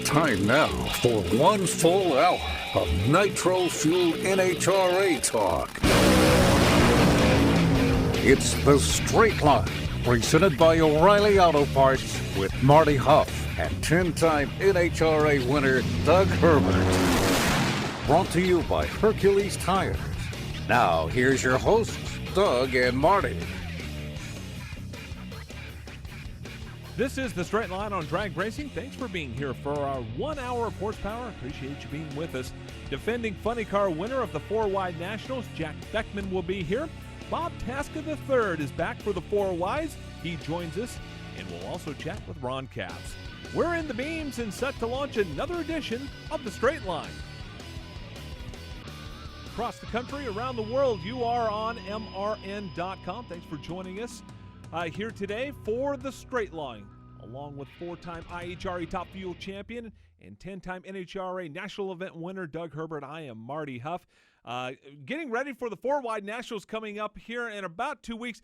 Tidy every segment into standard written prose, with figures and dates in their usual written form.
Time now for 1 full hour of nitro-fueled NHRA talk. It's The Straight Line, presented by O'Reilly Auto Parts with Marty Huff and 10-time NHRA winner Doug Herbert. Brought to you by Hercules Tires. Now, here's your hosts, Doug and Marty. This is The Straight Line on Drag Racing. Thanks for being here for our 1 hour of horsepower. Appreciate you being with us. Defending funny car winner of the 4-wide Nationals, Jack Beckman, will be here. Bob Tasca III is back for the 4-wides. He joins us, and we'll also chat with Ron Capps. We're in the beams and set to launch another edition of The Straight Line. Across the country, around the world, you are on MRN.com. Thanks for joining us here today for The Straight Line, along with 4-time IHRA Top Fuel Champion and 10-time NHRA National Event winner Doug Herbert. I am Marty Huff. Getting ready for the 4-wide Nationals coming up here in about 2 weeks.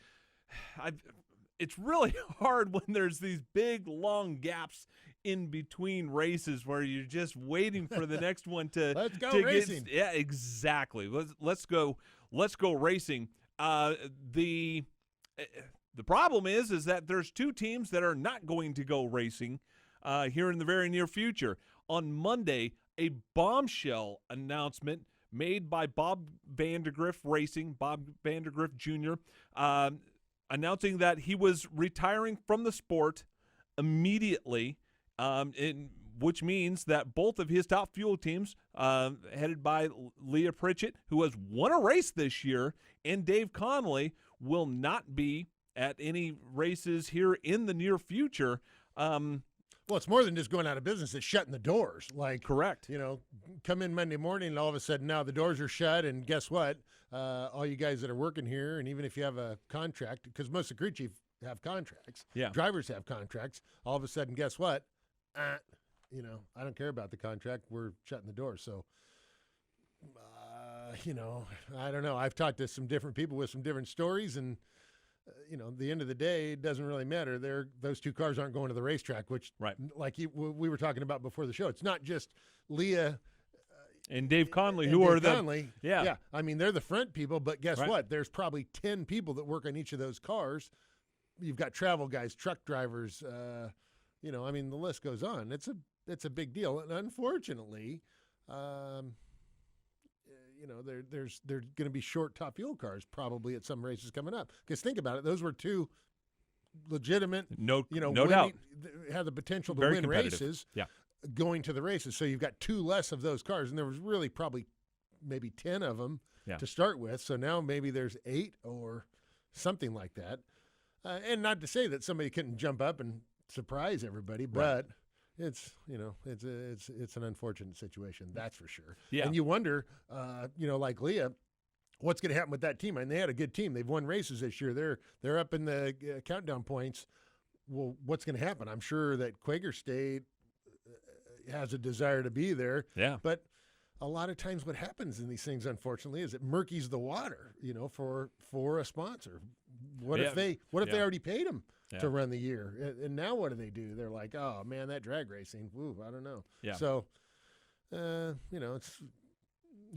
It's really hard when there's these big, long gaps in between races where you're just waiting for the next one to let's go racing. Yeah, exactly. Let's go racing. The problem is that there's 2 teams that are not going to go racing here in the very near future. On Monday, a bombshell announcement made by Bob Vandergriff Racing, Bob Vandergriff Jr., announcing that he was retiring from the sport immediately, which means that both of his top fuel teams, headed by Leah Pritchett, who has won a race this year, and Dave Connolly, will not be at any races here in the near future. Well, it's more than just going out of business. It's shutting the doors. Like, correct. You know, come in Monday morning and all of a sudden now the doors are shut. And guess what? All you guys that are working here, and even if you have a contract, because most of the crew chief have contracts, drivers have contracts, all of a sudden, guess what? You know, I don't care about the contract. We're shutting the door. So, you know, I don't know. I've talked to some different people with some different stories, and you know, the end of the day, it doesn't really matter. Those 2 cars aren't going to the racetrack, which, like we were talking about before the show, it's not just Leah and Dave Conley, and who Dave are the Conley. Yeah. I mean, they're the front people, but guess what? There's probably 10 people that work on each of those cars. You've got travel guys, truck drivers. You know, I mean, the list goes on. It's a big deal, and unfortunately, you know, there's going to be short top fuel cars probably at some races coming up. Because think about it, those were 2 legitimate, no doubt, had the potential to Very win races. Yeah. Going to the races, so you've got 2 less of those cars, and there was really probably maybe 10 of them to start with. So now maybe there's 8 or something like that. And not to say that somebody couldn't jump up and surprise everybody, but it's, you know, it's an unfortunate situation, that's for sure. Yeah. And you wonder, you know, like Leah, what's going to happen with that team? I mean, they had a good team. They've won races this year. They're up in the countdown points. Well, what's going to happen? I'm sure that Quaker State has a desire to be there. Yeah. But a lot of times what happens in these things, unfortunately, is it murkies the water, you know, for a sponsor. What if they already paid them to run the year? And now what do? They're like, oh, man, that drag racing, woo, I don't know. Yeah. So, you know, it's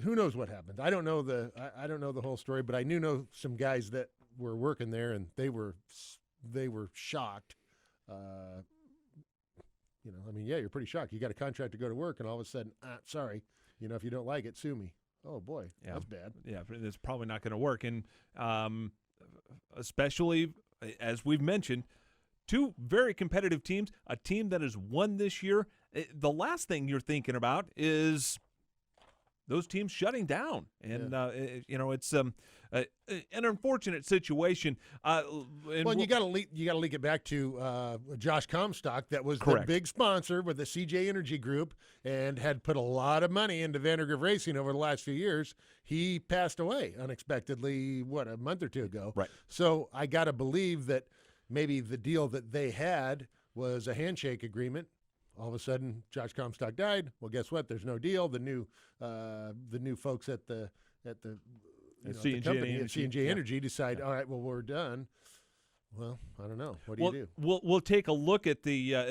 who knows what happened. I don't know the whole story, but I know some guys that were working there, and they were shocked. You know, I mean, yeah, you're pretty shocked. You got a contract to go to work, and all of a sudden, sorry, you know, if you don't like it, sue me. Oh, boy, that's bad. Yeah, it's probably not going to work. And especially, as we've mentioned, 2 very competitive teams, a team that has won this year. The last thing you're thinking about is those teams shutting down. And, you know, it's an unfortunate situation. Well, and you got to link it back to Josh Comstock, that was the big sponsor with the CJ Energy Group and had put a lot of money into Vandergriff Racing over the last few years. He passed away unexpectedly, a month or 2 ago. Right. So I got to believe that maybe the deal that they had was a handshake agreement. All of a sudden, Josh Comstock died. Well, guess what? There's no deal. The new folks at the company at C&J Energy decide, all right, well, we're done. Well, I don't know. What do you do? We'll take a look at the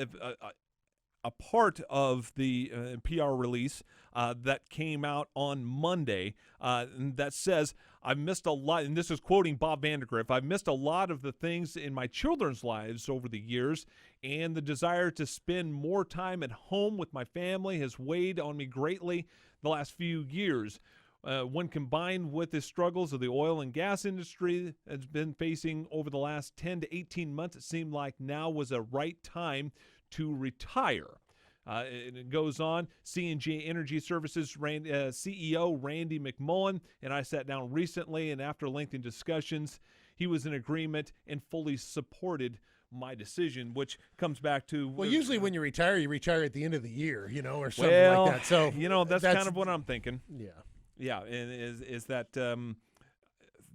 a part of the PR release that came out on Monday that says, I've missed a lot, and this is quoting Bob Vandergriff, I've missed a lot of the things in my children's lives over the years, and the desire to spend more time at home with my family has weighed on me greatly the last few years. When combined with the struggles of the oil and gas industry has been facing over the last 10 to 18 months, it seemed like now was a right time to retire. And it goes on, C&G Energy Services CEO Randy McMullen and I sat down recently, and after lengthy discussions, he was in agreement and fully supported my decision, which comes back to... Well, usually when you retire at the end of the year, or something like that. So that's kind of what I'm thinking. Yeah. Yeah, and is that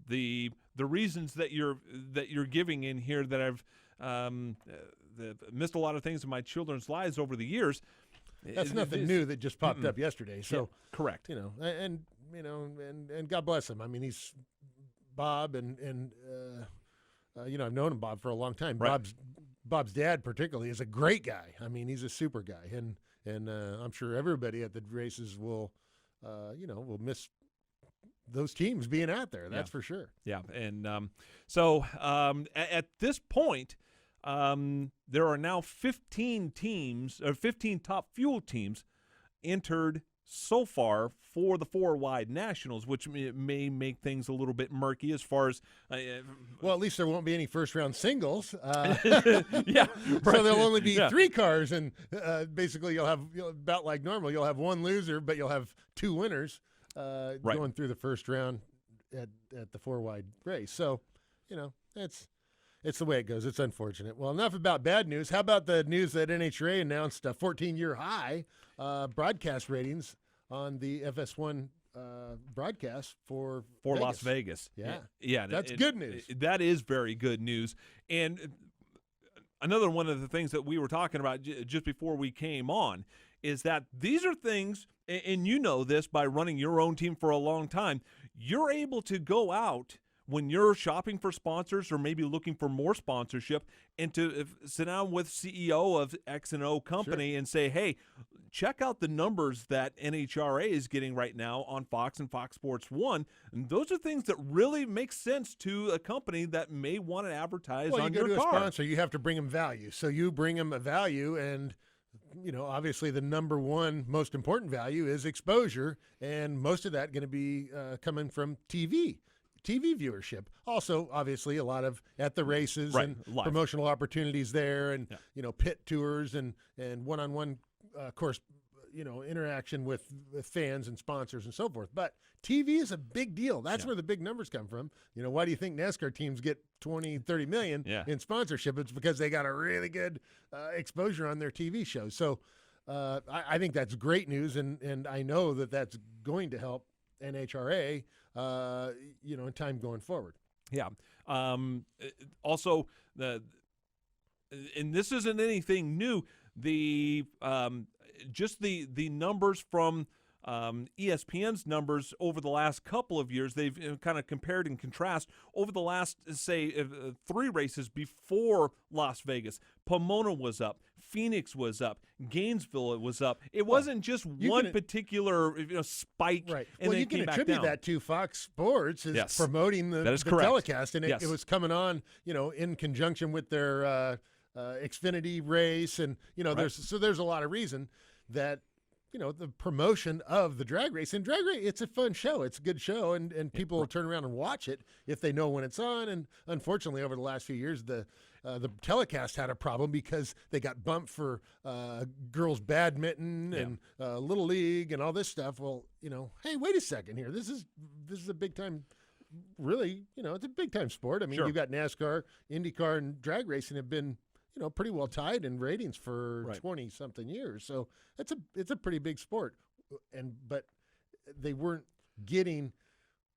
the reasons that you're giving in here that I've missed a lot of things in my children's lives over the years. That's nothing new that just popped up yesterday. So yeah, correct. And God bless him. I mean, he's Bob, and I've known him, Bob, for a long time. Right. Bob's dad particularly is a great guy. I mean, he's a super guy, and I'm sure everybody at the races will miss those teams being out there. That's for sure. Yeah, and at this point, there are now 15 teams, or 15 top fuel teams entered so far for the 4-wide nationals, which may make things a little bit murky as far as... well, at least there won't be any first-round singles. Yeah. So there'll only be 3 cars, and basically you'll have, about like normal, you'll have 1 loser, but you'll have 2 winners going through the first round at the 4-wide race. So, it's the way it goes. It's unfortunate. Well, enough about bad news. How about the news that NHRA announced a 14-year high broadcast ratings on the FS1 broadcast for Vegas. Las Vegas. Yeah. That's good news. That is very good news. And another one of the things that we were talking about just before we came on is that these are things, and you know this by running your own team for a long time, you're able to go out when you're shopping for sponsors or maybe looking for more sponsorship, and to sit down with CEO of X and O company and say, hey, check out the numbers that NHRA is getting right now on Fox and Fox Sports 1. And those are things that really make sense to a company that may want to advertise on your car. Well, you go to a sponsor, you have to bring them value. So you bring them a value, and obviously the number one most important value is exposure, and most of that going to be coming from TV viewership. Also, obviously, a lot of at the races and live promotional opportunities there, and pit tours and one-on-one course, interaction with fans and sponsors and so forth. But TV is a big deal. That's where the big numbers come from. Why do you think NASCAR teams get 20, 30 million in sponsorship? It's because they got a really good exposure on their TV shows. So I think that's great news, and I know that that's going to help NHRA in time going forward. Yeah. Also, and this isn't anything new, just the numbers from ESPN's numbers over the last couple of years, they've kind of compared and contrast over the last, say, 3 races before Las Vegas. Pomona was up. Phoenix was up. Gainesville was up. It wasn't just one particular spike. Right. And well, you can attribute that to Fox Sports is promoting the telecast, and it was coming on, in conjunction with their Xfinity race, and there's a lot of reason that the promotion of the drag race. And drag race, it's a fun show. It's a good show, and people will turn around and watch it if they know when it's on. And unfortunately, over the last few years, the telecast had a problem because they got bumped for girls badminton and Little League and all this stuff. Well, hey, wait a second here. This is a big time. Really, it's a big time sport. I mean, you've got NASCAR, IndyCar, and drag racing have been pretty well tied in ratings for 20 something years. So it's a pretty big sport, but they weren't getting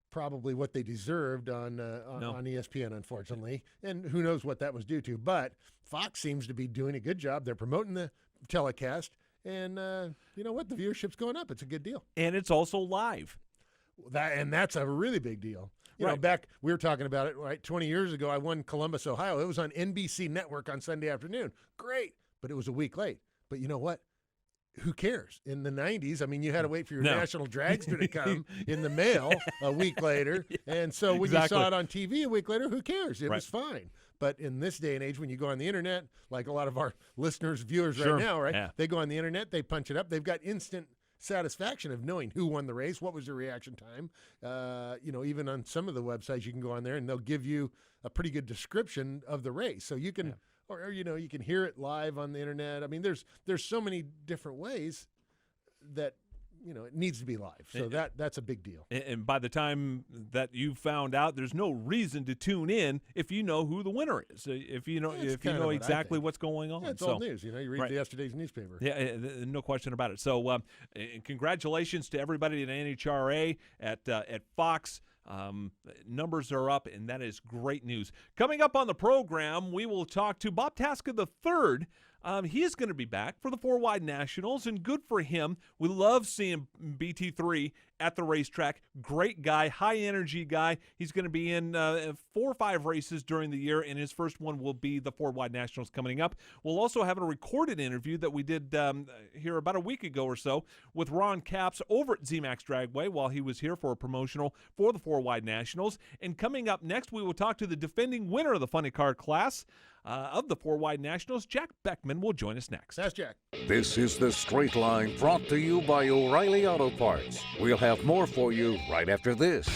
probably what they deserved on ESPN, unfortunately, and who knows what that was due to. But Fox seems to be doing a good job. They're promoting the telecast, and you know what? The viewership's going up. It's a good deal, and it's also live. That's a really big deal. You know, back, we were talking about it, 20 years ago, I won Columbus, Ohio. It was on NBC Network on Sunday afternoon. Great, but it was a week late. But you know what? Who cares? In the 90s, I mean, you had to wait for your national dragster to come in the mail a week later. And so when you saw it on TV a week later, who cares? It was fine. But in this day and age, when you go on the internet, like a lot of our listeners, viewers right now, right? Yeah. They go on the internet, they punch it up. They've got instant satisfaction of knowing who won the race, what was the reaction time. Even on some of the websites, you can go on there and they'll give you a pretty good description of the race. So you can or you can hear it live on the internet. I mean, there's so many different ways that it needs to be live. So that's a big deal. And by the time that you found out, there's no reason to tune in if you know who the winner is. If you know exactly what's going on. Yeah, it's old news. You read yesterday's newspaper. Yeah, no question about it. So congratulations to everybody at NHRA, at Fox. Numbers are up, and that is great news. Coming up on the program, we will talk to Bob Tasca III. He is going to be back for the 4-Wide Nationals, and good for him. We love seeing BT3 at the racetrack. Great guy, high-energy guy. He's going to be in 4 or 5 races during the year, and his first one will be the 4-Wide Nationals coming up. We'll also have a recorded interview that we did here about a week ago or so with Ron Capps over at ZMAX Dragway while he was here for a promotional for the 4-Wide Nationals. And coming up next, we will talk to the defending winner of the funny car class of the 4-Wide Nationals. Jack Beckman will join us next. That's Jack. This is The Straight Line, brought to you by O'Reilly Auto Parts. We'll have more for you right after this.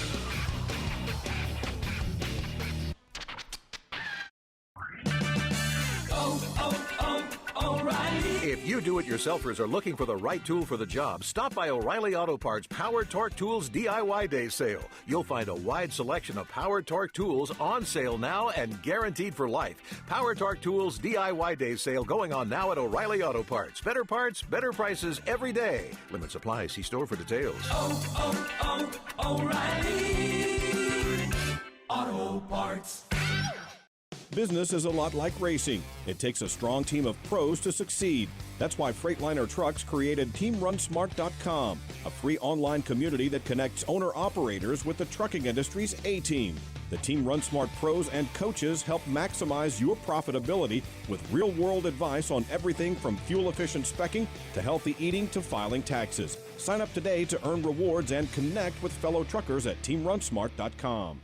If you do-it-yourselfers are looking for the right tool for the job, stop by O'Reilly Auto Parts Power Torque Tools DIY Day Sale. You'll find a wide selection of Power Torque tools on sale now and guaranteed for life. Power Torque Tools DIY Day Sale going on now at O'Reilly Auto Parts. Better parts, better prices every day. Limit supply. See store for details. O'Reilly Auto Parts. Business is a lot like racing. It takes a strong team of pros to succeed. That's why Freightliner Trucks created TeamRunSmart.com, a free online community that connects owner-operators with the trucking industry's A-team. The Team Run Smart pros and coaches help maximize your profitability with real-world advice on everything from fuel-efficient specking to healthy eating to filing taxes. Sign up today to earn rewards and connect with fellow truckers at TeamRunSmart.com.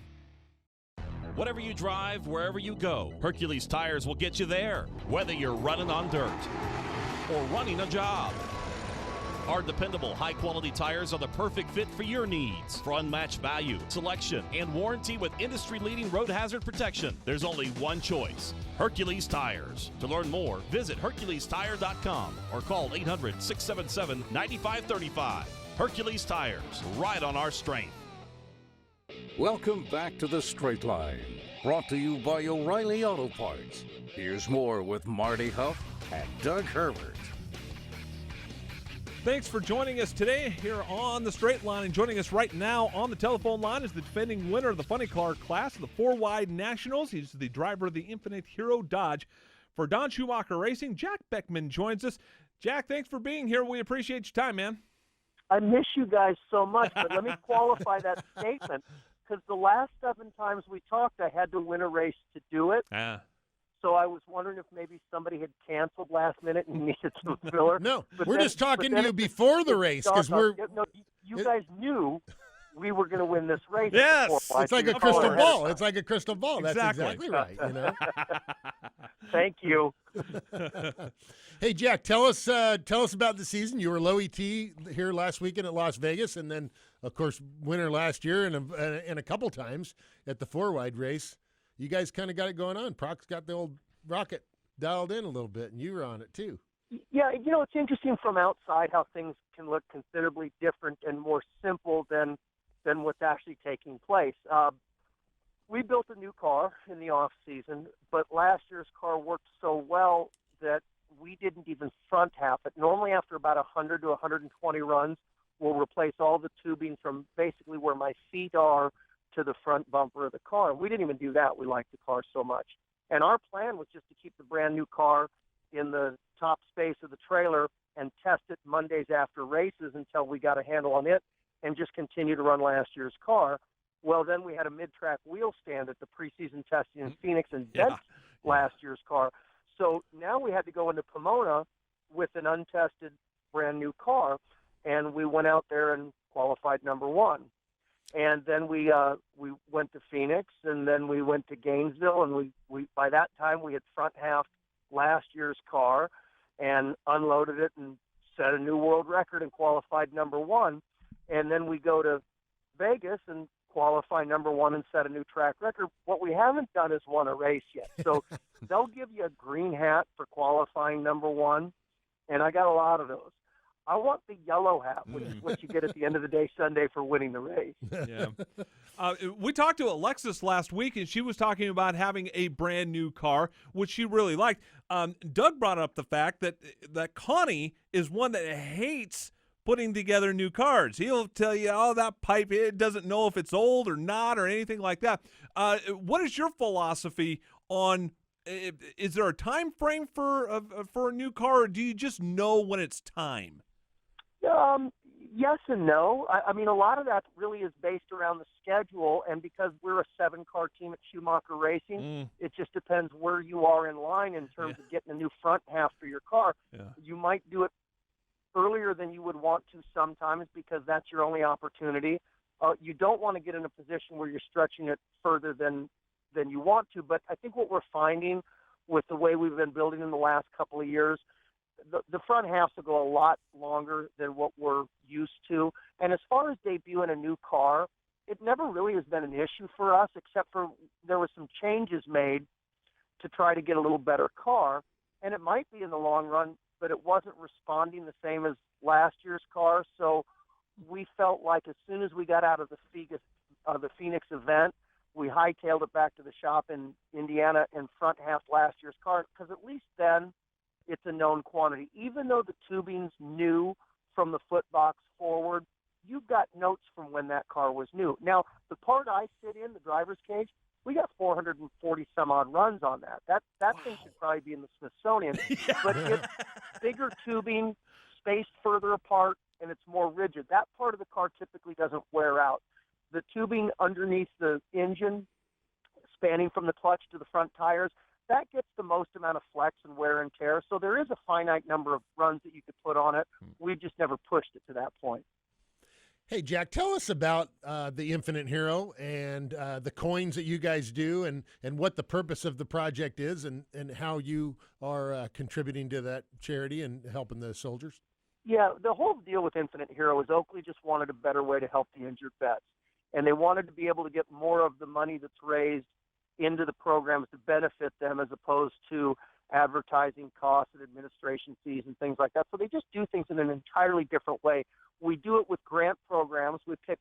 Whatever you drive, wherever you go, Hercules Tires will get you there, whether you're running on dirt or running a job. Our dependable, high-quality tires are the perfect fit for your needs. For unmatched value, selection, and warranty with industry-leading road hazard protection, there's only one choice: Hercules Tires. To learn more, visit HerculesTire.com or call 800-677-9535. Hercules Tires, right on our strength. Welcome back to The Straight Line, brought to you by O'Reilly Auto Parts. Here's more with Marty Huff and Doug Herbert. Thanks for joining us today here on The Straight Line. And joining us right now on the telephone line is the defending winner of the funny car class of the 4-Wide Nationals. He's the driver of the Infinite Hero Dodge for Don Schumacher Racing. Jack Beckman joins us. Jack, thanks for being here. We appreciate your time, man. I miss you guys so much, but let me qualify that statement, because the last 7 times we talked, I had to win a race to do it. So I was wondering if maybe somebody had canceled last minute and needed some filler. No, we're just talking to you before the race, because you guys knew we were going to win this race. Yes, it's like a crystal ball. It's like a crystal ball. That's exactly right. Thank you. Hey, Jack, tell us about the season. You were low ET here last weekend at Las Vegas, and then, of course, winner last year and a couple times at the 4-Wide race. You guys kind of got it going on. Proc's got the old rocket dialed in a little bit, and you were on it too. Yeah, it's interesting from outside how things can look considerably different and more simple than what's actually taking place. We built a new car in the off season, but last year's car worked so well that we didn't even front half it. Normally after about 100 to 120 runs, we'll replace all the tubing from basically where my feet are to the front bumper of the car. We didn't even do that. We liked the car so much. And our plan was just to keep the brand new car in the top space of the trailer and test it Mondays after races until we got a handle on it and just continue to run last year's car. Well, then we had a mid-track wheel stand at the preseason testing in Phoenix and bent last year's car. So now we had to go into Pomona with an untested brand new car, and we went out there and qualified number one. And then we went to Phoenix, and then we went to Gainesville, and we by that time we had front half last year's car and unloaded it and set a new world record and qualified number one. And then we go to Vegas and qualify number one and set a new track record. What we haven't done is won a race yet. So they'll give you a green hat for qualifying number one, and I got a lot of those. I want the yellow hat, which is what you get at the end of the day Sunday for winning the race. Yeah. We talked to Alexis last week, and she was talking about having a brand new car, which she really liked. Doug brought up the fact that Connie is one that hates putting together new cars. He'll tell you, oh, that pipe, it doesn't know if it's old or not or anything like that. What is your philosophy on, is there a time frame for a new car, or do you just know when it's time? Yes and no. I mean, a lot of that really is based around the schedule, and because we're a 7-car team at Schumacher Racing, it just depends where you are in line in terms of getting a new front half for your car. Yeah. You might do it earlier than you would want to sometimes because that's your only opportunity. You don't want to get in a position where you're stretching it further than you want to, but I think what we're finding with the way we've been building in the last couple of years, the front halves will go a lot longer than what we're used to. And as far as debuting a new car, it never really has been an issue for us, except for there were some changes made to try to get a little better car. And it might be in the long run, but it wasn't responding the same as last year's car. So we felt like as soon as we got out of the Phoenix event, we hightailed it back to the shop in Indiana and front half last year's car, because at least then it's a known quantity. Even though the tubing's new from the foot box forward, you've got notes from when that car was new. Now, the part I sit in, the driver's cage, we got 440 some odd runs on that. That thing should probably be in the Smithsonian. Yeah. But it's bigger tubing, spaced further apart, and it's more rigid. That part of the car typically doesn't wear out. The tubing underneath the engine, spanning from the clutch to the front tires, that gets the most amount of flex and wear and tear. So there is a finite number of runs that you could put on it. We've just never pushed it to that point. Hey, Jack, tell us about the Infinite Hero and the coins that you guys do and what the purpose of the project is and how you are contributing to that charity and helping the soldiers. Yeah, the whole deal with Infinite Hero is Oakley just wanted a better way to help the injured vets. And they wanted to be able to get more of the money that's raised into the programs to benefit them as opposed to advertising costs and administration fees and things like that. So they just do things in an entirely different way. We do it with grant programs. We pick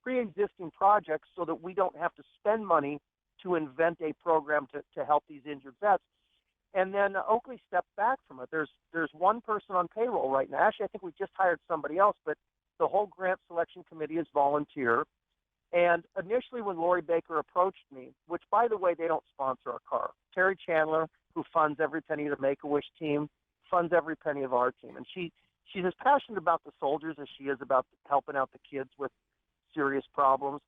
pre-existing projects so that we don't have to spend money to invent a program to help these injured vets. And then Oakley stepped back from it. There's one person on payroll right now. Actually, I think we just hired somebody else, but the whole grant selection committee is volunteer. And initially when Lori Baker approached me, which, by the way, they don't sponsor our car. Terry Chandler, who funds every penny of the Make-A-Wish team, funds every penny of our team. And she's as passionate about the soldiers as she is about helping out the kids with serious problems.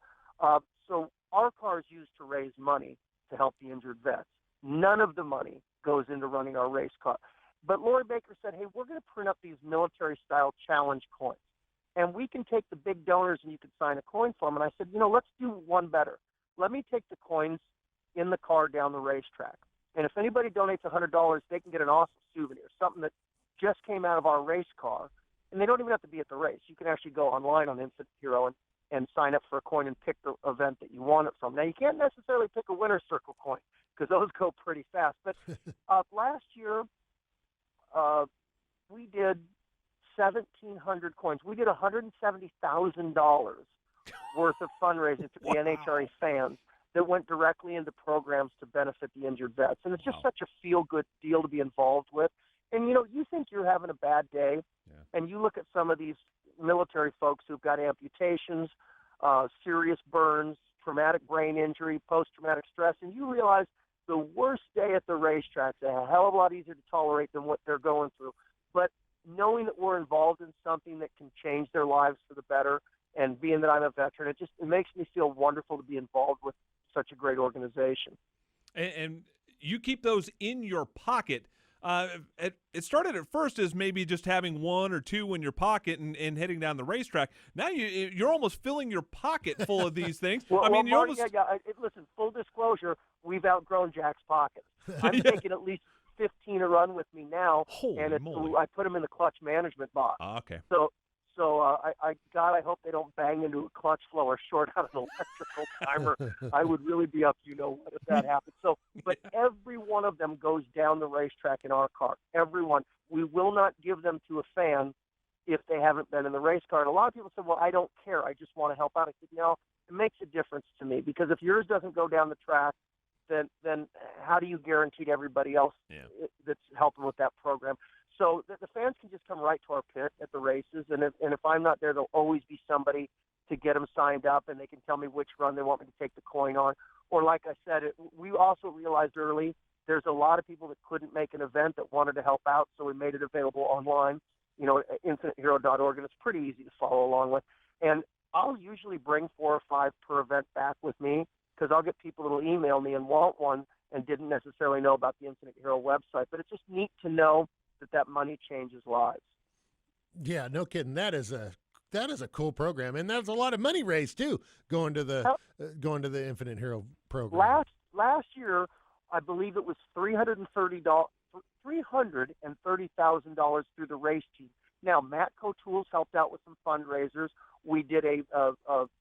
So our car is used to raise money to help the injured vets. None of the money goes into running our race car. But Lori Baker said, hey, we're going to print up these military-style challenge coins. And we can take the big donors and you can sign a coin for them. And I said, let's do one better. Let me take the coins in the car down the racetrack. And if anybody donates $100, they can get an awesome souvenir, something that just came out of our race car. And they don't even have to be at the race. You can actually go online on Infinite Hero and sign up for a coin and pick the event that you want it from. Now, you can't necessarily pick a winner's circle coin because those go pretty fast. But last year, we did 1,700 coins. We did $170,000 worth of fundraising for the NHRA fans that went directly into programs to benefit the injured vets. And it's just such a feel-good deal to be involved with. And, you think you're having a bad day, and you look at some of these military folks who've got amputations, serious burns, traumatic brain injury, post-traumatic stress, and you realize the worst day at the racetrack's a hell of a lot easier to tolerate than what they're going through. But knowing that we're involved in something that can change their lives for the better, and being that I'm a veteran, it makes me feel wonderful to be involved with such a great organization. And you keep those in your pocket. It started at first as maybe just having one or two in your pocket and heading down the racetrack. Now you're almost filling your pocket full of these things. Well, you're Marty, almost. listen, full disclosure, we've outgrown Jack's pockets. I'm taking at least 15 a run with me now, Holy and moly. I put them in the clutch management box. Okay. So I hope they don't bang into a clutch flow or short out an electrical timer. I would really be up, what if that happens. So, but every one of them goes down the racetrack in our car. Every one. We will not give them to a fan if they haven't been in the race car. And a lot of people say, well, I don't care. I just want to help out. I said, no, it makes a difference to me, because if yours doesn't go down the track, then how do you guarantee to everybody else that's helping with that program? So the fans can just come right to our pit at the races, and if I'm not there, there'll always be somebody to get them signed up, and they can tell me which run they want me to take the coin on. Or like I said, we also realized early there's a lot of people that couldn't make an event that wanted to help out, so we made it available online, at InfiniteHero.org, and it's pretty easy to follow along with. And I'll usually bring 4 or 5 per event back with me, because I'll get people that will email me and want one and didn't necessarily know about the Infinite Hero website. But it's just neat to know that money changes lives. Yeah, no kidding. That is a cool program, and that's a lot of money raised too, going to the Infinite Hero program. Last year, I believe it was $330,000 through the race team. Now, Matco Tools helped out with some fundraisers. We did a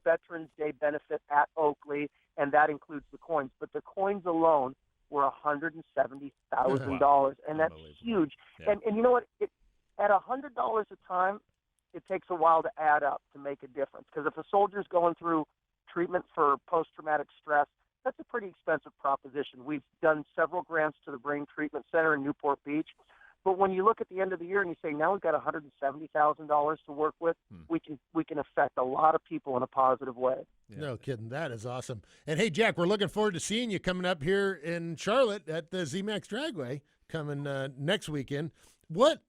Veterans Day benefit at Oakley, and that includes the coins. But the coins alone were $170,000, and that's huge. Yeah. And you know what? At $100 a time, it takes a while to add up to make a difference. Because if a soldier's going through treatment for post-traumatic stress, that's a pretty expensive proposition. We've done several grants to the Brain Treatment Center in Newport Beach. But when you look at the end of the year and you say, now we've got $170,000 to work with, we can affect a lot of people in a positive way. Yeah. No kidding. That is awesome. And, hey, Jack, we're looking forward to seeing you coming up here in Charlotte at the ZMAX Dragway coming next weekend. What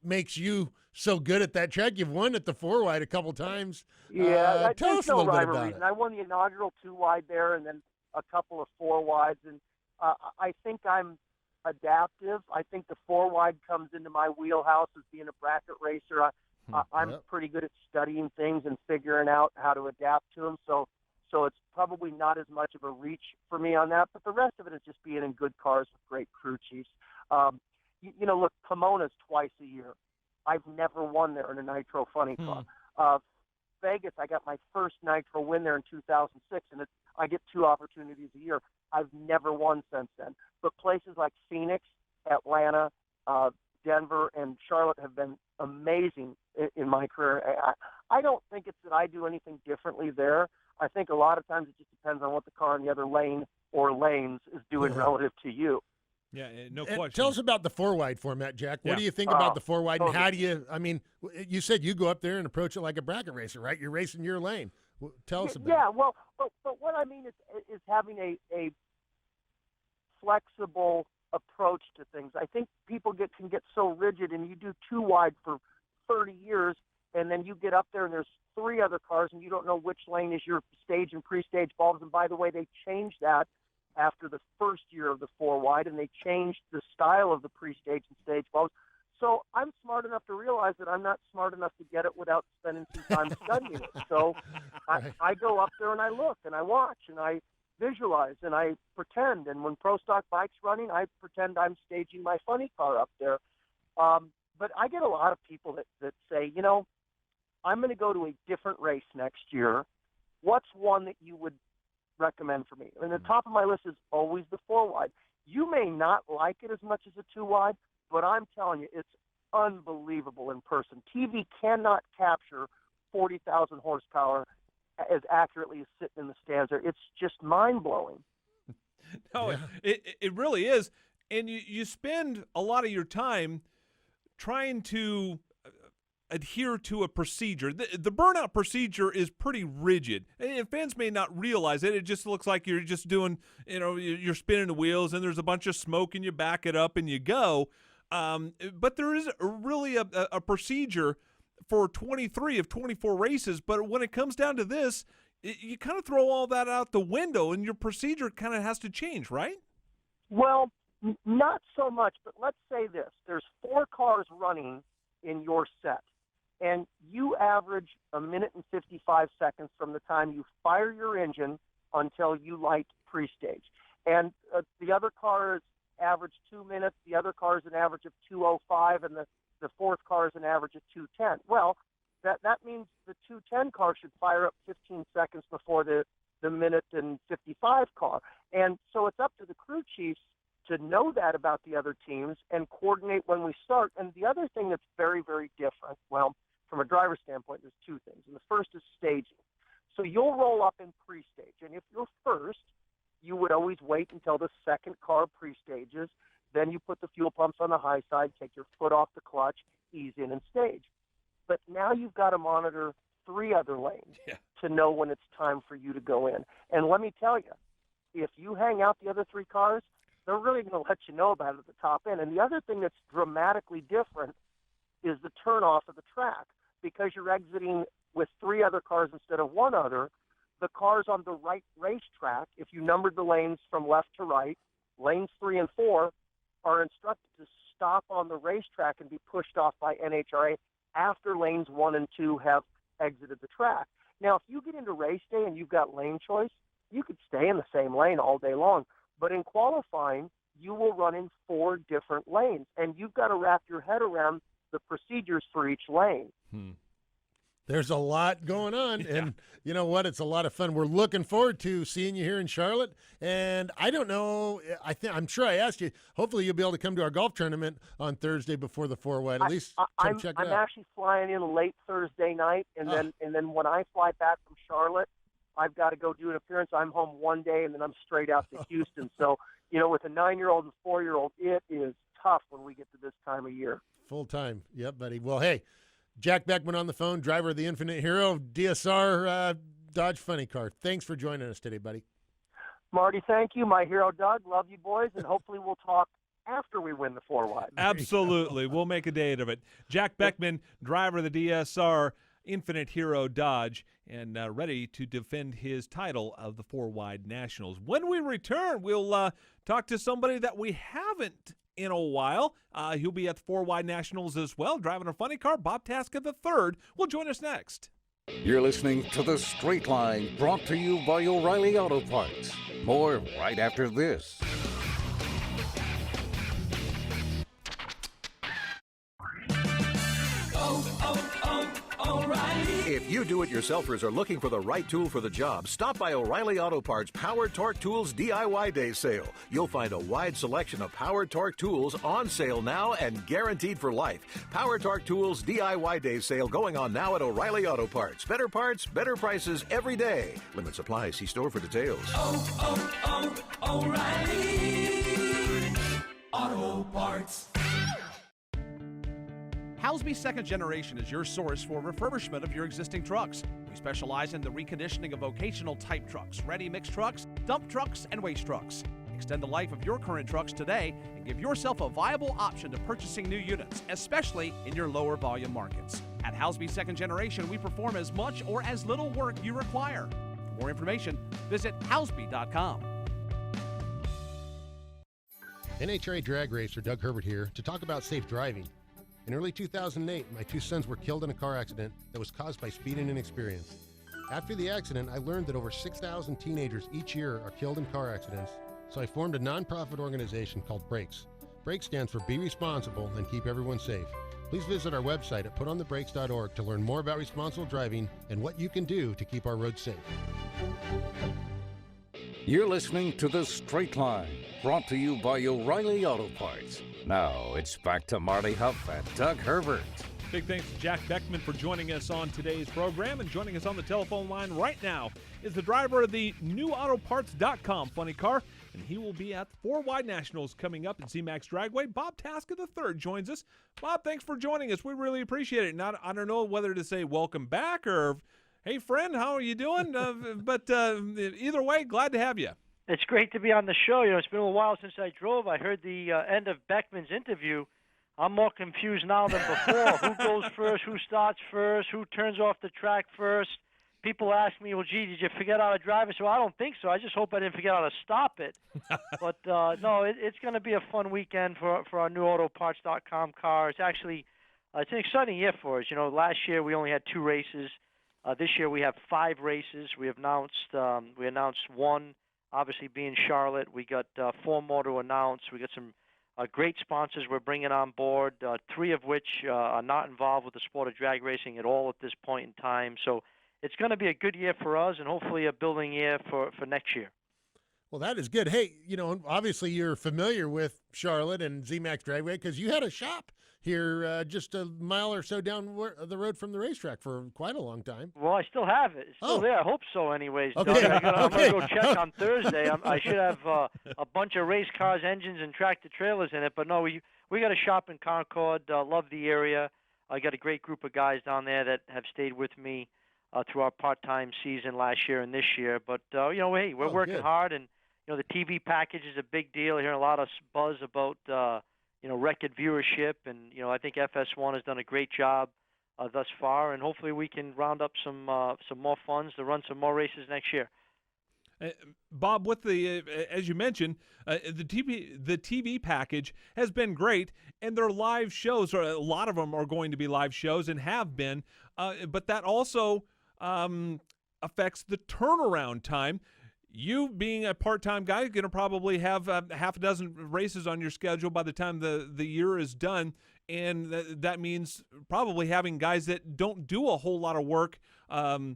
makes you so good at that track? You've won at the 4-wide a couple times. Yeah, tell us a little bit about it. I won the inaugural 2-wide there and then a couple of 4-wides. And I think I'm adaptive. I think the 4-wide comes into my wheelhouse as being a bracket racer. I'm pretty good at studying things and figuring out how to adapt to them. So it's probably not as much of a reach for me on that. But the rest of it is just being in good cars with great crew chiefs. Look, Pomona's twice a year. I've never won there in a Nitro funny car. Vegas, I got my first Nitro win there in 2006, and I get 2 opportunities a year. I've never won since then. But places like Phoenix, Atlanta, Denver, and Charlotte have been amazing in my career. I don't think it's that I do anything differently there. I think a lot of times it just depends on what the car in the other lane or lanes is doing relative to you. Yeah, no question. Tell us about the 4-wide format, Jack. What do you think about the 4-wide, and how do you, you said you go up there and approach it like a bracket racer, right? You're racing your lane. Tell us about it. Yeah, well, but what I mean is having a flexible approach to things. I think people can get so rigid, and you do 2-wide for 30 years, and then you get up there and there's 3 other cars, and you don't know which lane is your stage and pre-stage bulbs. And by the way, they changed that after the first year of the 4-wide, and they changed the style of the pre-stage and stage bulbs. So I'm smart enough to realize that I'm not smart enough to get it without spending some time studying it. So I go up there and I look and I watch and I visualize and I pretend. And when Pro Stock Bike's running, I pretend I'm staging my funny car up there. But I get a lot of people that say, I'm going to go to a different race next year. What's one that you would recommend for me? And the top of my list is always the 4-wide. You may not like it as much as a 2-wide, but I'm telling you, it's unbelievable in person. TV cannot capture 40,000 horsepower as accurately as sitting in the stands there. It's just mind-blowing. No, it really is. And you spend a lot of your time trying to adhere to a procedure. The burnout procedure is pretty rigid. And fans may not realize it. It just looks like you're just doing, you're spinning the wheels and there's a bunch of smoke and you back it up and you go. But there is really a procedure for 23 of 24 races. But when it comes down to this, you kind of throw all that out the window and your procedure kind of has to change, right? Well, Not so much, but let's say this. There's 4 cars running in your set, and you average 1 minute and 55 seconds from the time you fire your engine until you light pre-stage. And the other cars average 2 minutes, the other car is an average of 2:05, and the fourth car is an average of 2:10. Well, that means the 2:10 car should fire up 15 seconds before the minute and 55 car. And so it's up to the crew chiefs to know that about the other teams and coordinate when we start. And the other thing that's very, very different, well, from a driver's standpoint, there's 2 things. And the first is staging. So you'll roll up in pre-stage. And if you're first, you would always wait until the second car pre-stages. Then you put the fuel pumps on the high side, take your foot off the clutch, ease in and stage. But now you've got to monitor 3 other lanes to know when it's time for you to go in. And let me tell you, if you hang out the other 3 cars, they're really going to let you know about it at the top end. And the other thing that's dramatically different is the turnoff of the track. Because you're exiting with 3 other cars instead of 1 other, the cars on the right racetrack, if you numbered the lanes from left to right, lanes 3 and 4 are instructed to stop on the racetrack and be pushed off by NHRA after lanes 1 and 2 have exited the track. Now, if you get into race day and you've got lane choice, you could stay in the same lane all day long. But in qualifying, you will run in 4 different lanes, and you've got to wrap your head around the procedures for each lane. There's a lot going on, and you know what? It's a lot of fun. We're looking forward to seeing you here in Charlotte. And I don't know. I'm sure I asked you. Hopefully, you'll be able to come to our golf tournament on Thursday before the 4-wide. At least come check it out. I'm actually flying in late Thursday night, and then when I fly back from Charlotte, I've got to go do an appearance. I'm home one day, and then I'm straight out to Houston. So, with a 9-year-old and 4-year-old, it is tough when we get to this time of year. Full time. Yep, buddy. Well, hey, Jack Beckman on the phone, driver of the Infinite Hero DSR Dodge Funny Car. Thanks for joining us today, buddy. Marty, thank you. My hero, Doug. Love you, boys, and hopefully we'll talk after we win the 4-wide. Absolutely. We'll make a date of it. Jack Beckman, driver of the DSR Infinite Hero Dodge, and ready to defend his title of the 4-wide Nationals. When we return, we'll talk to somebody that we haven't in a while. He'll be at the 4-wide Nationals as well, driving a funny car. Bob Tasca III will join us next. You're listening to The Straight Line, brought to you by O'Reilly Auto Parts. More right after this. If you do-it-yourselfers are looking for the right tool for the job, stop by O'Reilly Auto Parts Power Torque Tools DIY Day Sale. You'll find a wide selection of Power Torque tools on sale now and guaranteed for life. Power Torque Tools DIY Day Sale going on now at O'Reilly Auto Parts. Better parts, better prices every day. Limit supply. See store for details. O'Reilly Auto Parts. Housby Second Generation is your source for refurbishment of your existing trucks. We specialize in the reconditioning of vocational type trucks, ready mix trucks, dump trucks, and waste trucks. Extend the life of your current trucks today and give yourself a viable option to purchasing new units, especially in your lower volume markets. At Housby Second Generation, we perform as much or as little work you require. For more information, visit housby.com. NHRA drag racer Doug Herbert here to talk about safe driving. In early 2008, my 2 sons were killed in a car accident that was caused by speed and inexperience. After the accident, I learned that over 6,000 teenagers each year are killed in car accidents, so I formed a nonprofit organization called Brakes. Brakes stands for Be Responsible and Keep Everyone Safe. Please visit our website at putonthebrakes.org to learn more about responsible driving and what you can do to keep our roads safe. You're listening to The Straight Line, brought to you by O'Reilly Auto Parts. Now it's back to Marty Huff and Doug Herbert. Big thanks to Jack Beckman for joining us on today's program, and joining us on the telephone line right now is the driver of the newautoparts.com funny car, and he will be at the 4-wide Nationals coming up at ZMAX Dragway. Bob Tasca III joins us. Bob, thanks for joining us. We really appreciate it. Now, I don't know whether to say welcome back or, hey, friend, how are you doing? But either way, glad to have you. It's great to be on the show. It's been a while since I drove. I heard the end of Beckman's interview. I'm more confused now than before. Who goes first? Who starts first? Who turns off the track first? people ask me, well, gee, did you forget how to drive it? So I don't think so. I just hope I didn't forget how to stop it. But no, it's going to be a fun weekend for our new autoparts.com car. It's actually it's an exciting year for us. Last year we only had 2 races. This year we have 5 races. We announced one, obviously being Charlotte. We got 4 more to announce. We got some great sponsors we're bringing on board, 3 of which are not involved with the sport of drag racing at all at this point in time. So it's going to be a good year for us and hopefully a building year for next year. Well, that is good. Hey, obviously you're familiar with Charlotte and ZMAX Dragway because you had a shop here just a mile or so down the road from the racetrack for quite a long time. Well, I still have it. It's still there. I hope so anyways. Okay. Doug. I'm going to go check on Thursday. I should have a bunch of race cars, engines, and tractor-trailers in it. But, no, we got a shop in Concord. Love the area. I got a great group of guys down there that have stayed with me through our part-time season last year and this year. But, hey, we're working hard. And, the TV package is a big deal. Hearing a lot of buzz about record viewership, and I think FS1 has done a great job thus far, and hopefully we can round up some more funds to run some more races next year. Bob, with the as you mentioned, the TV package has been great, and their live shows, or a lot of them are going to be live shows and have been, but that also affects the turnaround time. You being a part-time guy, you're going to probably have half a dozen races on your schedule by the time the year is done, and that means probably having guys that don't do a whole lot of work on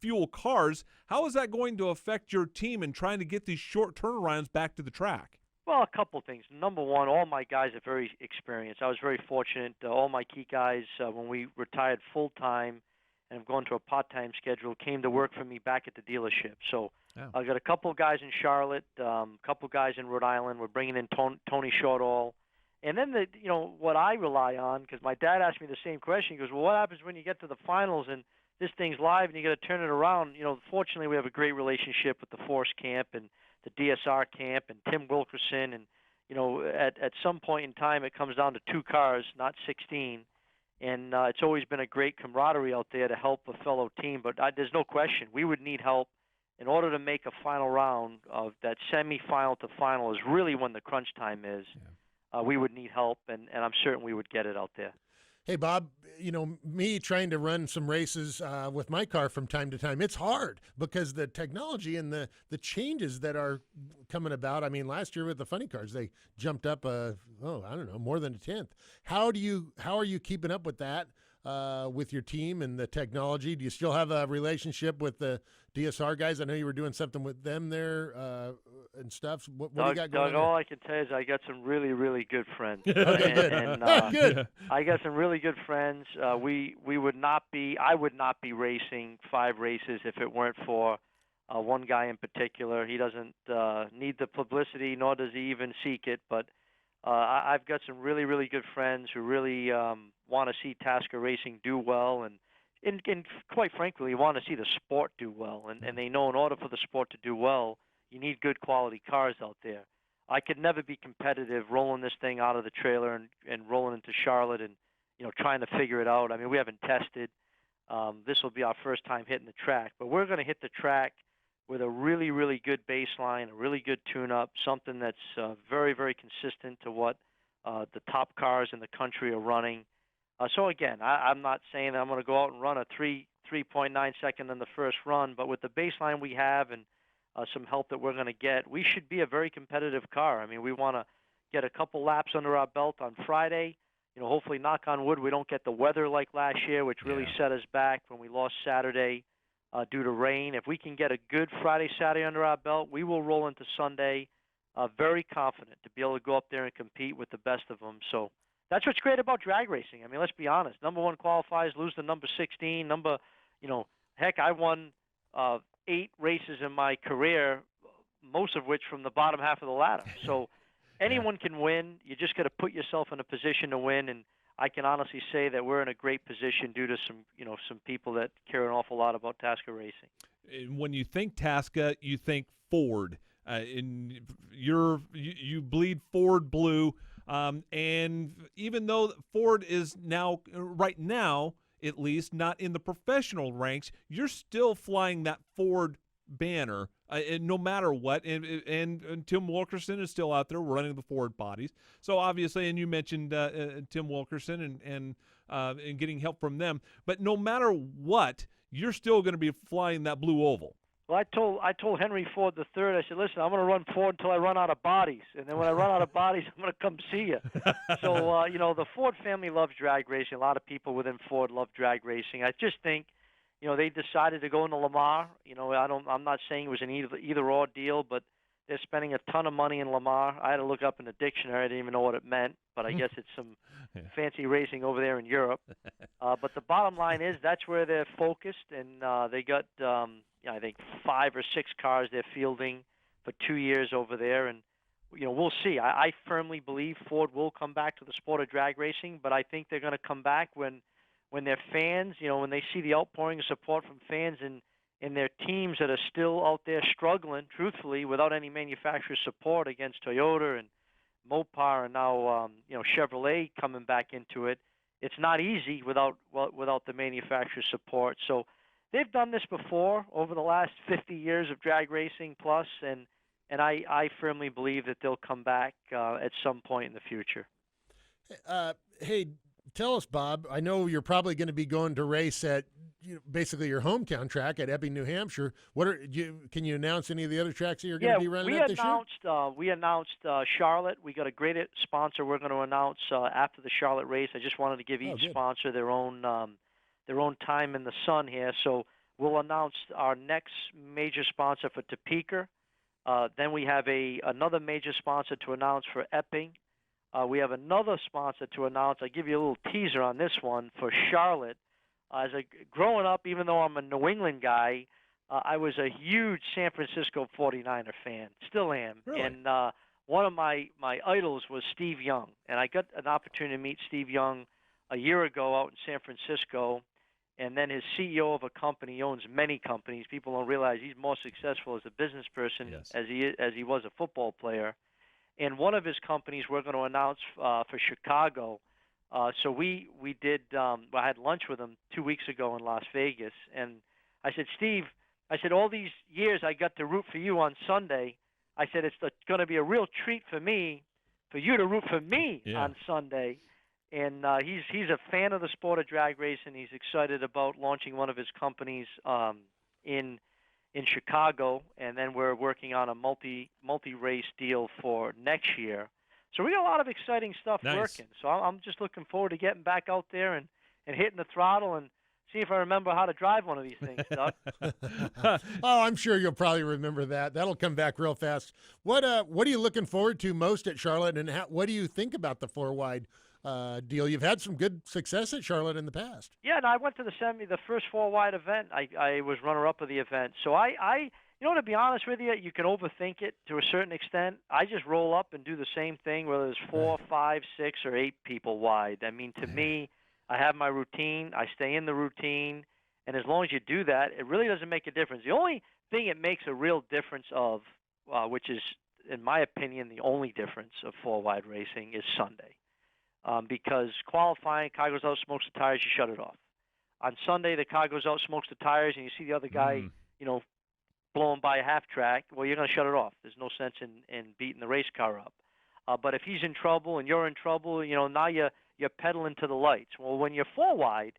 fuel cars. How is that going to affect your team in trying to get these short turnarounds back to the track? Well, a couple things. Number one, all my guys are very experienced. I was very fortunate. All my key guys, when we retired full-time, and have gone to a part-time schedule, came to work for me back at the dealership. So I got a couple of guys in Charlotte, a couple of guys in Rhode Island. We're bringing in Tony Shortall. And then, what I rely on, because my dad asked me the same question. He goes, well, what happens when you get to the finals and this thing's live and you got to turn it around? Fortunately, we have a great relationship with the Force Camp and the DSR Camp and Tim Wilkerson. And, at some point in time, it comes down to 2 cars, not 16. And it's always been a great camaraderie out there to help a fellow team. But there's no question we would need help in order to make a final round of that semifinal to final is really when the crunch time is. Yeah. We would need help, and I'm certain we would get it out there. Hey, Bob, me trying to run some races with my car from time to time, it's hard because the technology and the changes that are coming about. I mean, last year with the funny cars, they jumped up, more than a tenth. How are you keeping up with that with your team and the technology? Do you still have a relationship with the DSR guys? I know you were doing something with them there and stuff. What do you got going on? All I can tell you is I got some really, really good friends. Okay, good. Good. I got some really good friends. I would not be racing 5 races if it weren't for one guy in particular. He doesn't need the publicity, nor does he even seek it. But I've got some really, really good friends who really want to see Tasca Racing do well, and quite frankly, want to see the sport do well. And they know in order for the sport to do well, you need good quality cars out there. I could never be competitive rolling this thing out of the trailer and rolling into Charlotte and trying to figure it out. I mean, we haven't tested. This will be our first time hitting the track, but we're going to hit the track with a really, really good baseline, a really good tune-up, something that's very, very consistent to what the top cars in the country are running. So again, I'm not saying that I'm going to go out and run a 3.9 second in the first run, but with the baseline we have and some help that we're going to get, we should be a very competitive car. I mean, we want to get a couple laps under our belt on Friday. Hopefully, knock on wood, we don't get the weather like last year, which really set us back when we lost Saturday due to rain. If we can get a good Friday, Saturday under our belt, we will roll into Sunday very confident to be able to go up there and compete with the best of them. So that's what's great about drag racing. I mean, let's be honest. Number 1 qualifiers lose to number 16. Heck, I won 8 races in my career, most of which from the bottom half of the ladder. So anyone can win. You just got to put yourself in a position to win, and I can honestly say that we're in a great position due to some people that care an awful lot about Tasca Racing. When you think Tasca, you think Ford. You bleed Ford blue, and even though Ford is right now at least not in the professional ranks, you're still flying that Ford banner, and no matter what. And Tim Wilkerson is still out there running the Ford bodies. So obviously, and you mentioned Tim Wilkerson and getting help from them. But no matter what, you're still going to be flying that blue oval. Well, I told Henry Ford III, I said, listen, I'm going to run Ford until I run out of bodies, and then when I run out of bodies, I'm going to come see you. So, the Ford family loves drag racing. A lot of people within Ford love drag racing. I just think, they decided to go into Lamar. I'm not saying it was an either-or deal, but they're spending a ton of money in Lamar. I had to look up in the dictionary. I didn't even know what it meant, but I guess it's some fancy racing over there in Europe. But the bottom line is that's where they're focused, and they got, I think, 5 or 6 cars they're fielding for 2 years over there. And, we'll see. I firmly believe Ford will come back to the sport of drag racing, but I think they're going to come back when their fans, when they see the outpouring of support from fans and their teams that are still out there struggling, truthfully, without any manufacturer support against Toyota and Mopar and now, Chevrolet coming back into it. It's not easy without the manufacturer support. So they've done this before over the last 50 years of drag racing plus, and I firmly believe that they'll come back at some point in the future. Hey, tell us, Bob, I know you're probably going to be going to race at basically your hometown track at Epping, New Hampshire. Can you announce any of the other tracks that you're going to be running at this year? We announced Charlotte. We got a great sponsor we're going to announce after the Charlotte race. I just wanted to give each sponsor their own time in the sun here. So we'll announce our next major sponsor for Topeka. Then we have another major sponsor to announce for Epping. We have another sponsor to announce. I'll give you a little teaser on this one for Charlotte. Growing up, even though I'm a New England guy, I was a huge San Francisco 49er fan. Still am. Really? And one of my idols was Steve Young. And I got an opportunity to meet Steve Young a year ago out in San Francisco. And then his CEO of a company, he owns many companies. People don't realize he's more successful as a business person as he was a football player. And one of his companies we're going to announce for Chicago. So we did. I had lunch with him 2 weeks ago in Las Vegas, and I said, Steve, all these years I got to root for you on Sunday. I said it's going to be a real treat for me, for you to root for me on Sunday. And he's a fan of the sport of drag racing. He's excited about launching one of his companies in Chicago, and then we're working on a multi-race deal for next year. So we got a lot of exciting stuff working. So I'm just looking forward to getting back out there and hitting the throttle and see if I remember how to drive one of these things, Doug. I'm sure you'll probably remember that. That'll come back real fast. What are you looking forward to most at Charlotte, and what do you think about the 4-wide deal? You've had some good success at Charlotte in the past. Yeah, and I went to the first 4-wide event. I was runner-up of the event. So I to be honest with you, you can overthink it to a certain extent. I just roll up and do the same thing, whether it's 4, 5, 6, or 8 people wide. I mean, to me, I have my routine. I stay in the routine. And as long as you do that, it really doesn't make a difference. The only thing it makes a real difference of, which is, in my opinion, the only difference of 4-wide racing, is Sunday. Because qualifying, car goes out, smokes the tires, you shut it off. On Sunday, the car goes out, smokes the tires, and you see the other guy, blowing by a half track. Well, you're going to shut it off. There's no sense in beating the race car up. But if he's in trouble and you're in trouble, now you're pedaling to the lights. Well, when you're 4-wide,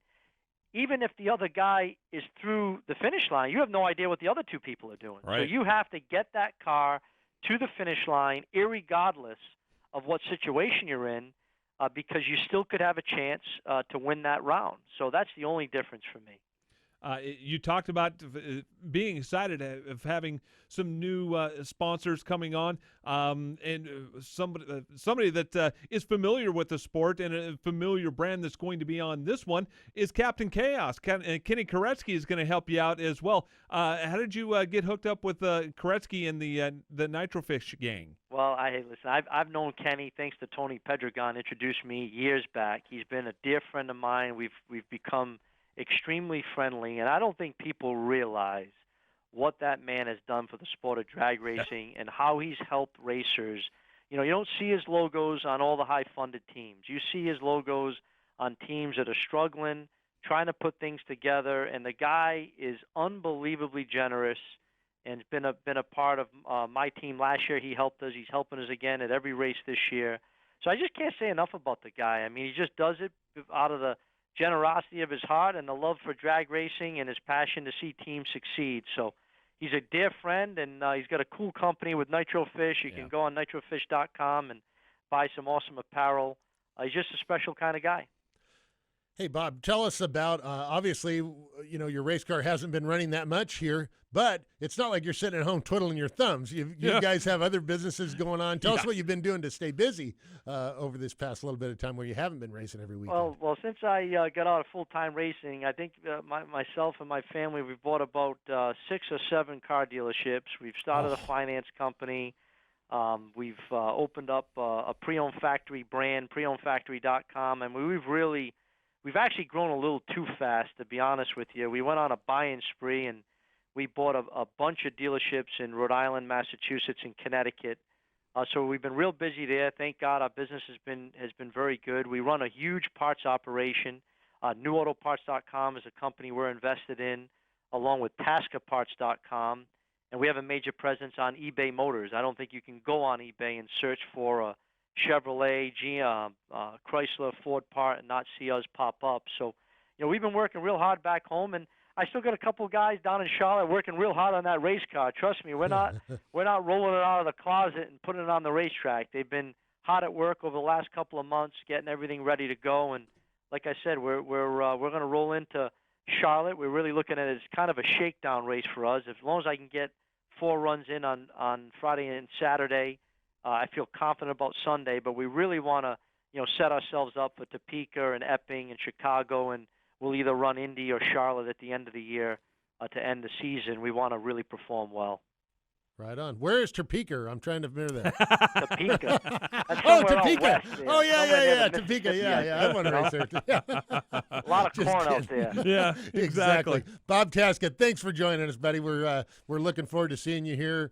even if the other guy is through the finish line, you have no idea what the other 2 people are doing. Right. So you have to get that car to the finish line, irregardless of what situation you're in, because you still could have a chance to win that round. So that's the only difference for me. You talked about being excited of having some new sponsors coming on, and somebody that is familiar with the sport and a familiar brand that's going to be on this one is Captain Chaos. Kenny Koretsky is going to help you out as well. How did you get hooked up with Koretsky and the Nitrofish gang? Well, listen, I've known Kenny thanks to Tony Pedregon introduced me years back. He's been a dear friend of mine. We've become extremely friendly, and I don't think people realize what that man has done for the sport of drag racing and how he's helped racers. You don't see his logos on all the high-funded teams. You see his logos on teams that are struggling, trying to put things together. And the guy is unbelievably generous and has been a part of my team last year. He helped us. He's helping us again at every race this year. So I just can't say enough about the guy. I mean, he just does it out of the generosity of his heart and the love for drag racing and his passion to see teams succeed. So he's a dear friend, and he's got a cool company with Nitro Fish. You can go on nitrofish.com and buy some awesome apparel. He's just a special kind of guy. Hey, Bob, tell us about, obviously, you know, your race car hasn't been running that much here, but it's not like you're sitting at home twiddling your thumbs. You guys have other businesses going on. Tell us what you've been doing to stay busy over this past little bit of time where you haven't been racing every weekend. Well, since I got out of full-time racing, I think myself and my family, we've bought about 6 or 7 car dealerships. We've started a finance company. We've opened up a pre-owned factory brand, preownedfactory.com, and we've actually grown a little too fast, to be honest with you. We went on a buying spree, and we bought a bunch of dealerships in Rhode Island, Massachusetts, and Connecticut. So we've been real busy there. Thank God our business has been very good. We run a huge parts operation. NewAutoParts.com is a company we're invested in, along with TascaParts.com. And we have a major presence on eBay Motors. I don't think you can go on eBay and search for a Chevrolet, Chrysler, Ford part and not see us pop up. So, you know, we've been working real hard back home, and I still got a couple of guys down in Charlotte working real hard on that race car. Trust me, we're not rolling it out of the closet and putting it on the racetrack. They've been hard at work over the last couple of months, getting everything ready to go. And like I said, we're going to roll into Charlotte. We're really looking at it as kind of a shakedown race for us. As long as I can get 4 runs in on Friday and Saturday, I feel confident about Sunday. But we really want to, you know, set ourselves up for Topeka and Epping and Chicago, and we'll either run Indy or Charlotte at the end of the year to end the season. We want to really perform well. Right on. Where is Topeka? I'm trying to remember that. Topeka. That's Topeka. West, Oh, yeah. Topeka. Yeah. I want to race there. A lot of Just corn out kidding. there. Yeah, exactly. Bob Tasca, thanks for joining us, buddy. We're looking forward to seeing you here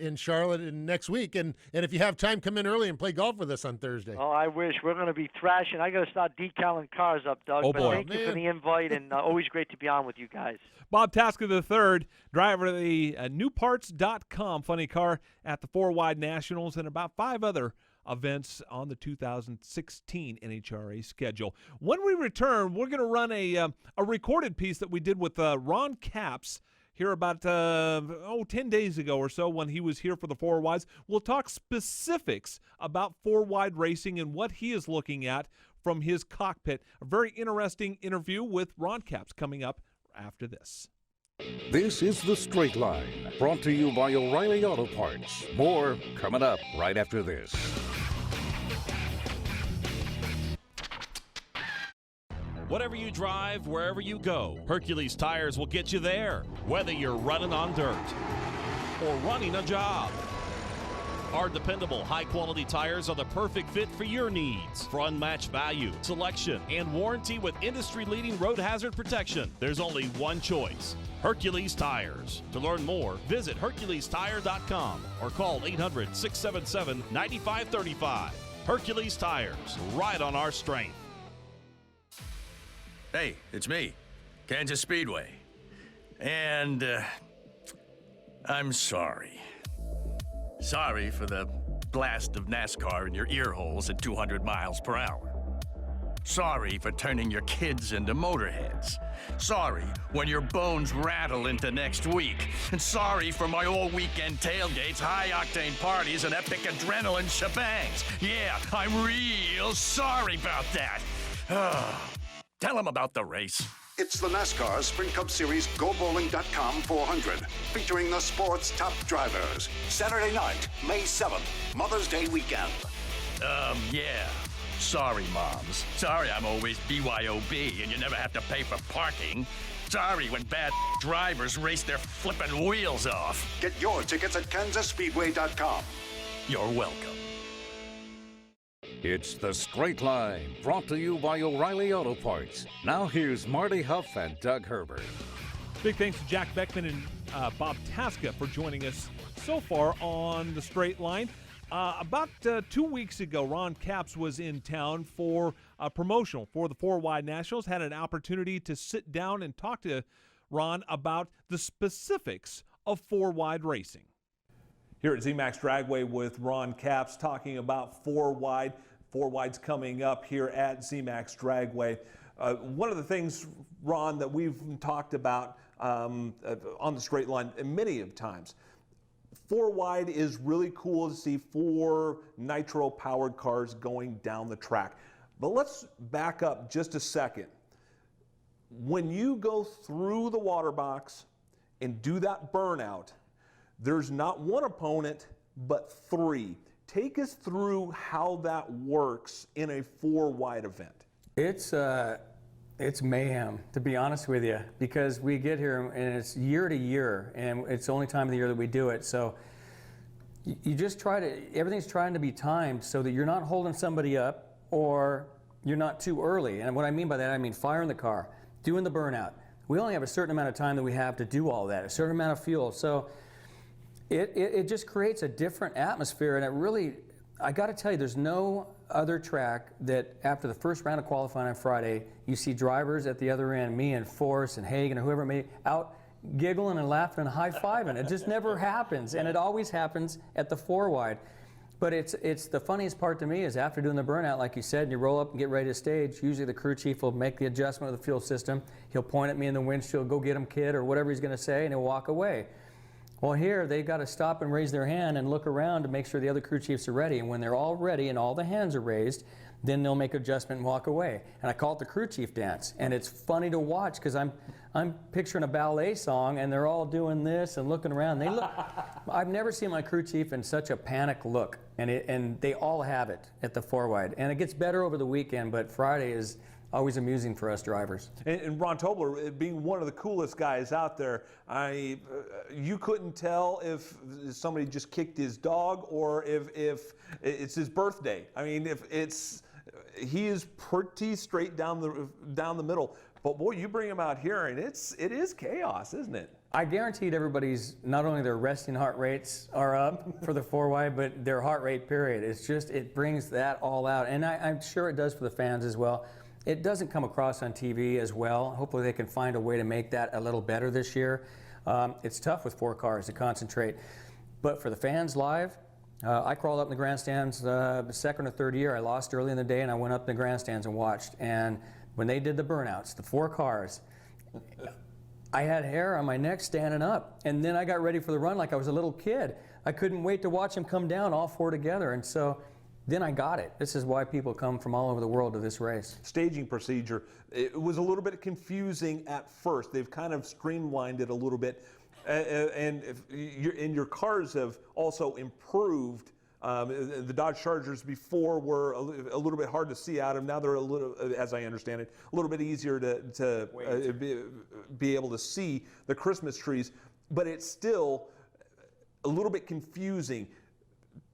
in Charlotte next week. And if you have time, come in early and play golf with us on Thursday. Oh, I wish. We're going to be thrashing. I got to start decaling cars up, Doug. Oh, but boy. thank you for the invite, and always great to be on with you guys. Bob Tasca III, driver of the newparts.com funny car at the 4 Wide Nationals and about 5 other events on the 2016 NHRA schedule. When we return, we're going to run a recorded piece that we did with Ron Capps here about 10 days ago or so when he was here for the 4 Wides. We'll talk specifics about 4 Wide racing and what he is looking at from his cockpit. A very interesting interview with Ron Capps coming up after this. This is The Straight Line, brought to you by O'Reilly Auto Parts. More coming up right after this. Whatever you drive, wherever you go, Hercules Tires will get you there, whether you're running on dirt or running a job. Our dependable, high-quality tires are the perfect fit for your needs. For unmatched value, selection, and warranty with industry-leading road hazard protection, there's only one choice: Hercules Tires. To learn more, visit HerculesTire.com or call 800-677-9535. Hercules Tires, right on our strength. Hey, it's me, Kansas Speedway. And I'm sorry. Sorry for the blast of NASCAR in your ear holes at 200 miles per hour. Sorry for turning your kids into motorheads. Sorry when your bones rattle into next week. And sorry for my all-weekend tailgates, high-octane parties, and epic adrenaline shebangs. Yeah, I'm real sorry about that. Tell them about the race. It's the NASCAR Sprint Cup Series GoBowling.com 400, featuring the sport's top drivers. Saturday night, May 7th, Mother's Day weekend. Yeah. Sorry, moms. Sorry I'm always BYOB and you never have to pay for parking. Sorry when bad drivers race their flippin' wheels off. Get your tickets at KansasSpeedway.com. You're welcome. It's The Straight Line, brought to you by O'Reilly Auto Parts. Now here's Marty Huff and Doug Herbert. Big thanks to Jack Beckman and Bob Tasca for joining us so far on The Straight Line. About 2 weeks ago, Ron Capps was in town for promotional for the 4-Wide Nationals. Had an opportunity to sit down and talk to Ron about the specifics of 4-Wide racing. Here at ZMAX Dragway with Ron Capps talking about 4-Wide. 4-Wide's coming up here at ZMAX Dragway. One of the things, Ron, that we've talked about on the straight line many of times, 4-Wide is really cool to see 4 nitro-powered cars going down the track. But let's back up just a second. When you go through the water box and do that burnout, there's not one opponent, but 3. Take us through how that works in a 4-Wide event. It's mayhem, to be honest with you, because we get here and it's year to year, and it's the only time of the year that we do it. So you just everything's trying to be timed so that you're not holding somebody up or you're not too early. And what I mean by that, I mean firing the car, doing the burnout. We only have a certain amount of time that we have to do all that, a certain amount of fuel. So it just creates a different atmosphere, and it really, I got to tell you, there's no other track that after the first round of qualifying on Friday, you see drivers at the other end, me and Forrest and Hagen and whoever it may be, out giggling and laughing and high-fiving. It just never happens, and it always happens at the 4-Wide. But it's the funniest part to me is after doing the burnout, like you said, and you roll up and get ready to stage, usually the crew chief will make the adjustment of the fuel system. He'll point at me in the windshield, go get him, kid, or whatever he's going to say, and he'll walk away. Well, here they've got to stop and raise their hand and look around to make sure the other crew chiefs are ready. And when they're all ready and all the hands are raised, then they'll make adjustment and walk away. And I call it the crew chief dance. And it's funny to watch because I'm picturing a ballet song and they're all doing this and looking around. They look. I've never seen my crew chief in such a panic look. And they all have it at the 4-Wide. And it gets better over the weekend, but Friday is always amusing for us drivers. And Ron Tobler, being one of the coolest guys out there, you couldn't tell if somebody just kicked his dog or if it's his birthday. I mean, he is pretty straight down the middle. But boy, you bring him out here, and it is chaos, isn't it? I guaranteed everybody's, not only their resting heart rates are up for the 4-Wide, but their heart rate period. It's just, it brings that all out. And I'm sure it does for the fans as well. It doesn't come across on TV as well. Hopefully they can find a way to make that a little better this year. It's tough with 4 cars to concentrate. But for the fans live, I crawled up in the grandstands the second or third year. I lost early in the day and I went up in the grandstands and watched. And when they did the burnouts, the 4 cars, I had hair on my neck standing up. And then I got ready for the run like I was a little kid. I couldn't wait to watch them come down, all 4 together. And so then I got it. This is why people come from all over the world to this race. Staging procedure, it was a little bit confusing at first. They've kind of streamlined it a little bit. And your cars have also improved. The Dodge Chargers before were a little bit hard to see out of. Now they're a little, as I understand it, a little bit easier to be able to see the Christmas trees. But it's still a little bit confusing.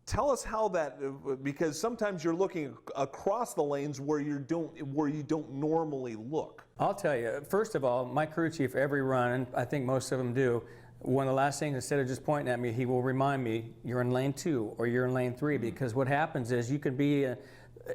Tell us how that, because sometimes you're looking across the lanes where you don't normally look. I'll tell you, first of all, my crew chief every run, and I think most of them do, one of the last things, instead of just pointing at me, he will remind me, you're in lane 2 or you're in lane 3, because what happens is you can be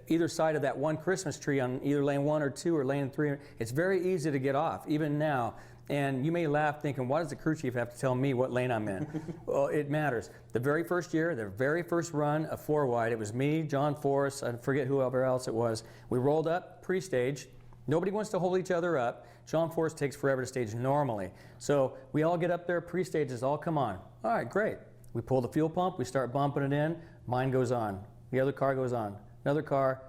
either side of that one Christmas tree on either lane 1 or 2 or lane 3. It's very easy to get off, even now. And you may laugh thinking, why does the crew chief have to tell me what lane I'm in? Well, it matters. The very first year, the very first run of 4-Wide, it was me, John Forrest, I forget whoever else it was. We rolled up pre-stage. Nobody wants to hold each other up. John Forrest takes forever to stage normally. So we all get up there, pre-stages all come on. All right, great. We pull the fuel pump, we start bumping it in, mine goes on. The other car goes on. Another car.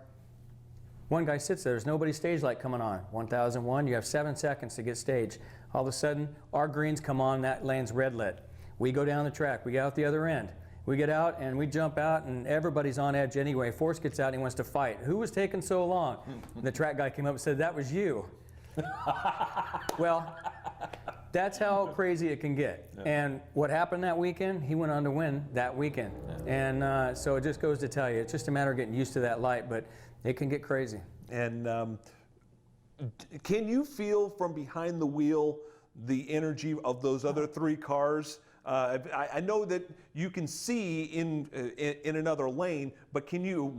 One guy sits there, there's nobody's stage light coming on. 1001, you have 7 seconds to get staged. All of a sudden, our greens come on, that lane's red lit. We go down the track, we get out the other end. We get out and we jump out and everybody's on edge anyway. Forrest gets out and he wants to fight. Who was taking so long? And the track guy came up and said, that was you. Well, that's how crazy it can get. Yeah. And what happened that weekend, he went on to win that weekend. Yeah. And so it just goes to tell you, it's just a matter of getting used to that light, but it can get crazy. And can you feel from behind the wheel the energy of those other 3 cars? I know that you can see in another lane, but can you,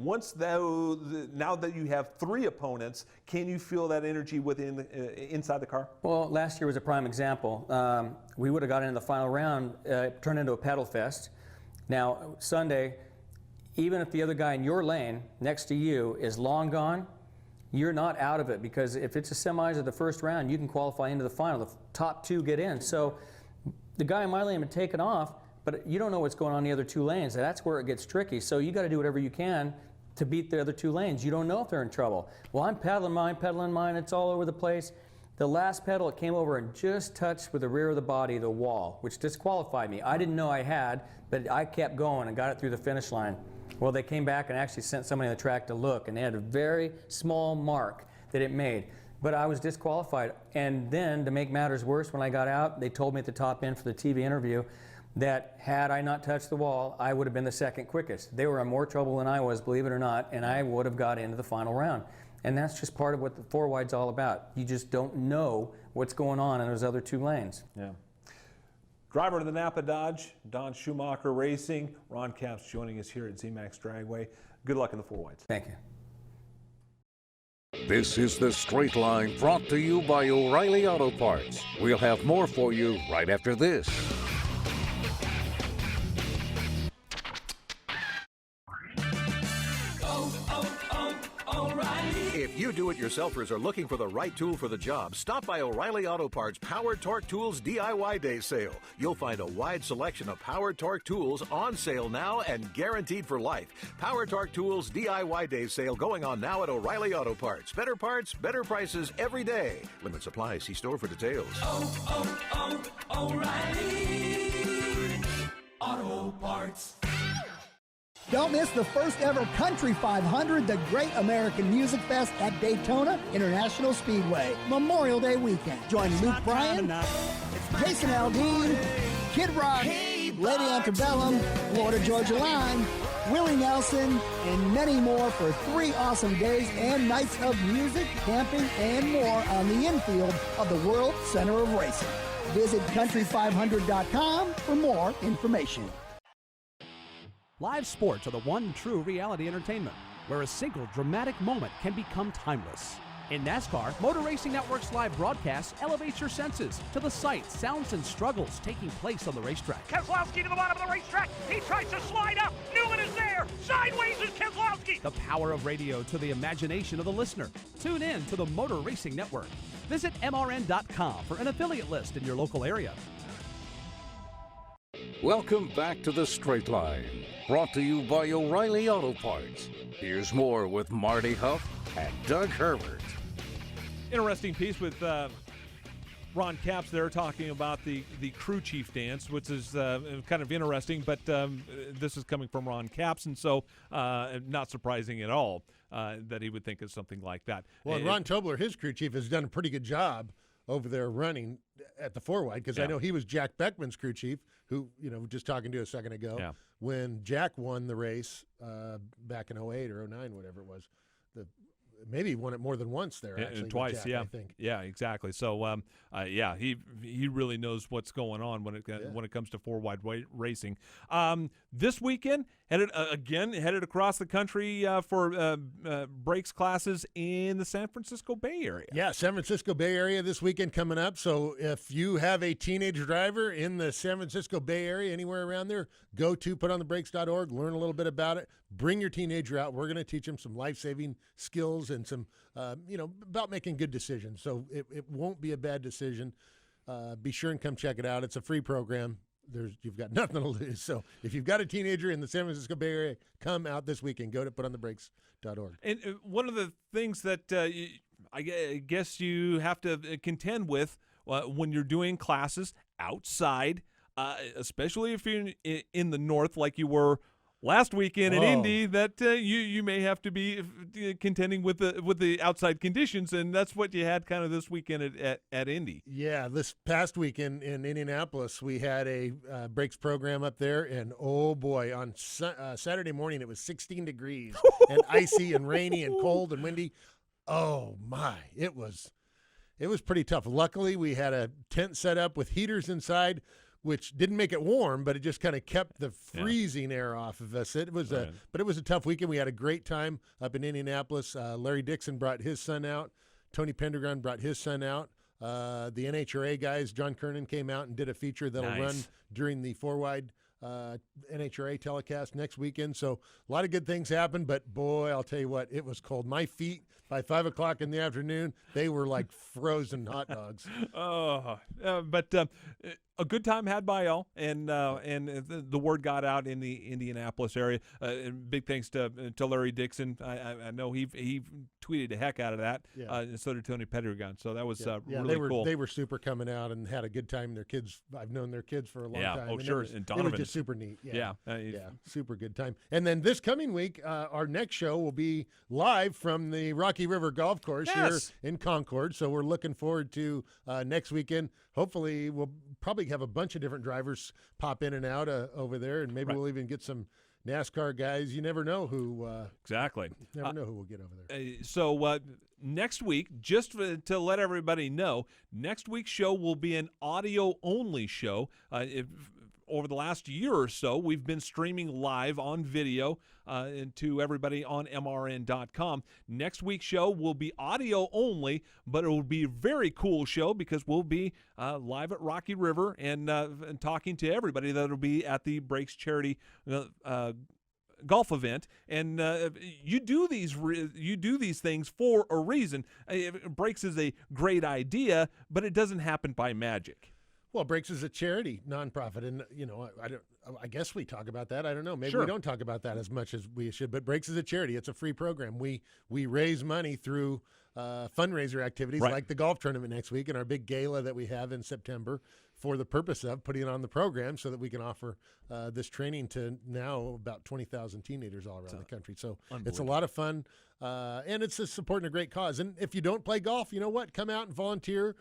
now that you have 3 opponents, can you feel that energy within inside the car? Well, last year was a prime example. We would have got into the final round, turned into a pedal fest. Now, Sunday, even if the other guy in your lane next to you is long gone, you're not out of it, because if it's a semis of the first round, you can qualify into the final. The top 2 get in. So the guy in my lane would take it off, but you don't know what's going on in the other 2 lanes. That's where it gets tricky. So you got to do whatever you can to beat the other 2 lanes. You don't know if they're in trouble. Well, I'm pedaling mine. It's all over the place. The last pedal, it came over and just touched with the rear of the body the wall, which disqualified me. I didn't know I had, but I kept going and got it through the finish line. Well, they came back and actually sent somebody on the track to look, and they had a very small mark that it made. But I was disqualified. And then, to make matters worse, when I got out, they told me at the top end for the TV interview that had I not touched the wall, I would have been the second quickest. They were in more trouble than I was, believe it or not, and I would have got into the final round. And that's just part of what the 4-wide's all about. You just don't know what's going on in those other 2 lanes. Yeah. Driver of the Napa Dodge, Don Schumacher Racing. Ron Capps joining us here at ZMAX Dragway. Good luck in the 4-wides. Thank you. This is The Straight Line, brought to you by O'Reilly Auto Parts. We'll have more for you right after this. If you do-it-yourselfers are looking for the right tool for the job, stop by O'Reilly Auto Parts Power Torque Tools DIY Day Sale. You'll find a wide selection of Power Torque tools on sale now and guaranteed for life. Power Torque Tools DIY Day Sale going on now at O'Reilly Auto Parts. Better parts, better prices every day. Limit supply. See store for details. O'Reilly Auto Parts. Don't miss the first ever Country 500, the Great American Music Fest at Daytona International Speedway, Memorial Day weekend. Join Luke Bryan, Jason Aldean, Kid Rock, Lady Antebellum, Florida Georgia Line, Willie Nelson, and many more for 3 awesome days and nights of music, camping, and more on the infield of the World Center of Racing. Visit country500.com for more information. Live sports are the one true reality entertainment, where a single dramatic moment can become timeless. In NASCAR, Motor Racing Network's live broadcast elevates your senses to the sights, sounds, and struggles taking place on the racetrack. Keselowski to the bottom of the racetrack. He tries to slide up. Newman is there. Sideways is Keselowski. The power of radio to the imagination of the listener. Tune in to the Motor Racing Network. Visit MRN.com for an affiliate list in your local area. Welcome back to The Straight Line, brought to you by O'Reilly Auto Parts. Here's more with Marty Huff and Doug Herbert. Interesting piece with Ron Capps there talking about the crew chief dance, which is kind of interesting, but this is coming from Ron Capps, and so not surprising at all that he would think of something like that. Well, and Ron Tobler, his crew chief, has done a pretty good job over there running at the 4-wide, because I know he was Jack Beckman's crew chief, who, just talking to a second ago, when Jack won the race back in 08 or 09, whatever it was. Maybe he won it more than once there, actually. Twice, Jack, I think. Yeah, exactly. So, he really knows what's going on when it comes to 4-wide racing. This weekend, headed across the country for brakes classes in the San Francisco Bay Area. Yeah, San Francisco Bay Area this weekend coming up. So if you have a teenage driver in the San Francisco Bay Area, anywhere around there, go to putonthebrakes.org, learn a little bit about it. Bring your teenager out. We're going to teach them some life-saving skills and some, about making good decisions. So it won't be a bad decision. Be sure and come check it out. It's a free program. You've got nothing to lose. So if you've got a teenager in the San Francisco Bay Area, come out this weekend. Go to putonthebrakes.org. And one of the things that I guess you have to contend with when you're doing classes outside, especially if you're in the north like you were last weekend in Indy, that you may have to be contending with the outside conditions, and that's what you had kind of this weekend at Indy. Yeah, this past weekend in Indianapolis, we had a brakes program up there, and oh boy, on Saturday morning it was 16 degrees and icy and rainy and cold and windy. Oh my, it was pretty tough. Luckily, we had a tent set up with heaters inside. which didn't make it warm, but it just kind of kept the freezing air off of us. It was but it was a tough weekend. We had a great time up in Indianapolis. Larry Dixon brought his son out. Tony Pendergrass brought his son out. The NHRA guys, John Kernan, came out and did a feature that'll run during the four-wide NHRA telecast next weekend. So a lot of good things happened, but boy, I'll tell you what, it was cold. My feet by 5 o'clock in the afternoon, they were like frozen hot dogs. But a good time had by all, and the word got out in the Indianapolis area. And big thanks to Larry Dixon. I know he tweeted the heck out of that, and so did Tony Pendergrass. So that was really cool. They were super coming out and had a good time. Their kids, I've known their kids for a long time. Oh, sure. It was just super neat. Yeah, super good time. And then this coming week, our next show will be live from the Rocky River Golf Course here in Concord. So we're looking forward to next weekend. Hopefully, we'll probably have a bunch of different drivers pop in and out over there, and maybe we'll even get some NASCAR guys. You never know who. Exactly. Never know who we'll get over there. So next week, just to let everybody know, next week's show will be an audio-only show. Over the last year or so, we've been streaming live on video to everybody on MRN.com. Next week's show will be audio only, but it will be a very cool show because we'll be live at Rocky River and talking to everybody that will be at the Brakes Charity golf event. And you do these things for a reason. Brakes is a great idea, but it doesn't happen by magic. Well, Brakes is a charity nonprofit, and I guess we talk about that. I don't know. Maybe we don't talk about that as much as we should. But Brakes is a charity. It's a free program. We raise money through fundraiser activities like the golf tournament next week and our big gala that we have in September for the purpose of putting it on the program so that we can offer this training to now about 20,000 teenagers all around the country. So it's a lot of fun, and it's supporting a great cause. And if you don't play golf, you know what? Come out and volunteer.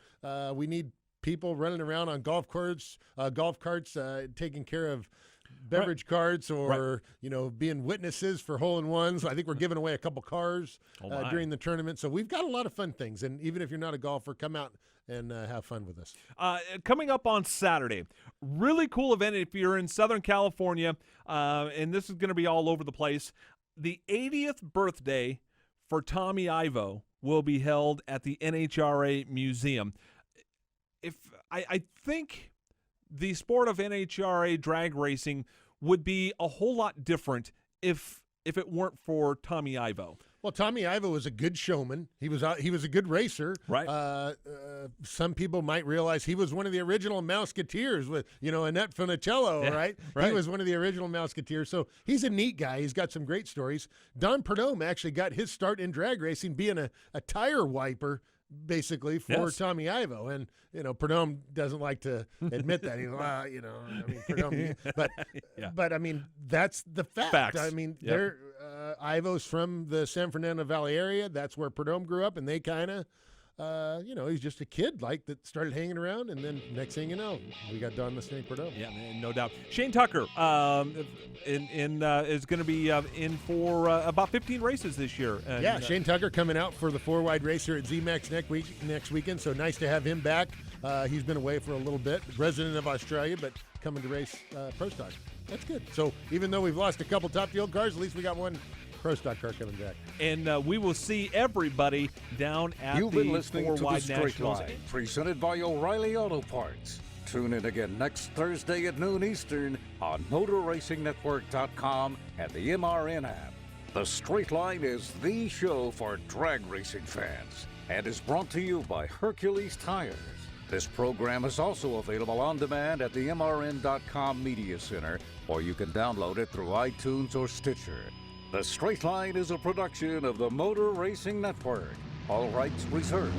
We need people running around on golf carts, taking care of beverage carts or being witnesses for hole-in-ones. I think we're giving away a couple cars during the tournament. So we've got a lot of fun things. And even if you're not a golfer, come out and have fun with us. Coming up on Saturday, really cool event if you're in Southern California, and this is going to be all over the place. The 80th birthday for Tommy Ivo will be held at the NHRA Museum. I think the sport of NHRA drag racing would be a whole lot different if it weren't for Tommy Ivo. Well, Tommy Ivo was a good showman. He was a good racer. Right. Some people might realize he was one of the original Mouseketeers with, Annette Funicello, right? He was one of the original Mouseketeers. So he's a neat guy. He's got some great stories. Don Perdome actually got his start in drag racing being a tire wiper, basically, for Tommy Ivo. And, Perdome doesn't like to admit that. He's Perdome. But I mean, that's the fact. Facts. I mean, they're Ivo's from the San Fernando Valley area. That's where Perdome grew up, and they kind of, he's just a kid that started hanging around, and then next thing you know, we got Don the Snake Perdome. Yeah, no doubt. Shane Tucker is going to be in for about 15 races this year. And, Shane Tucker coming out for the four-wide race here at ZMAX next weekend, so nice to have him back. He's been away for a little bit, resident of Australia, but coming to race Pro Stock. That's good. So even though we've lost a couple top field cars, at least we got one Pro Stock car coming back. And we will see everybody down at You've the been listening to the Straight Nationals. Line, presented by O'Reilly Auto Parts. Tune in again next Thursday at noon Eastern on MotorRacingNetwork.com and the MRN app. The Straight Line is the show for drag racing fans and is brought to you by Hercules Tires. This program is also available on demand at the MRN.com Media Center, or you can download it through iTunes or Stitcher. The Straight Line is a production of the Motor Racing Network. All rights reserved.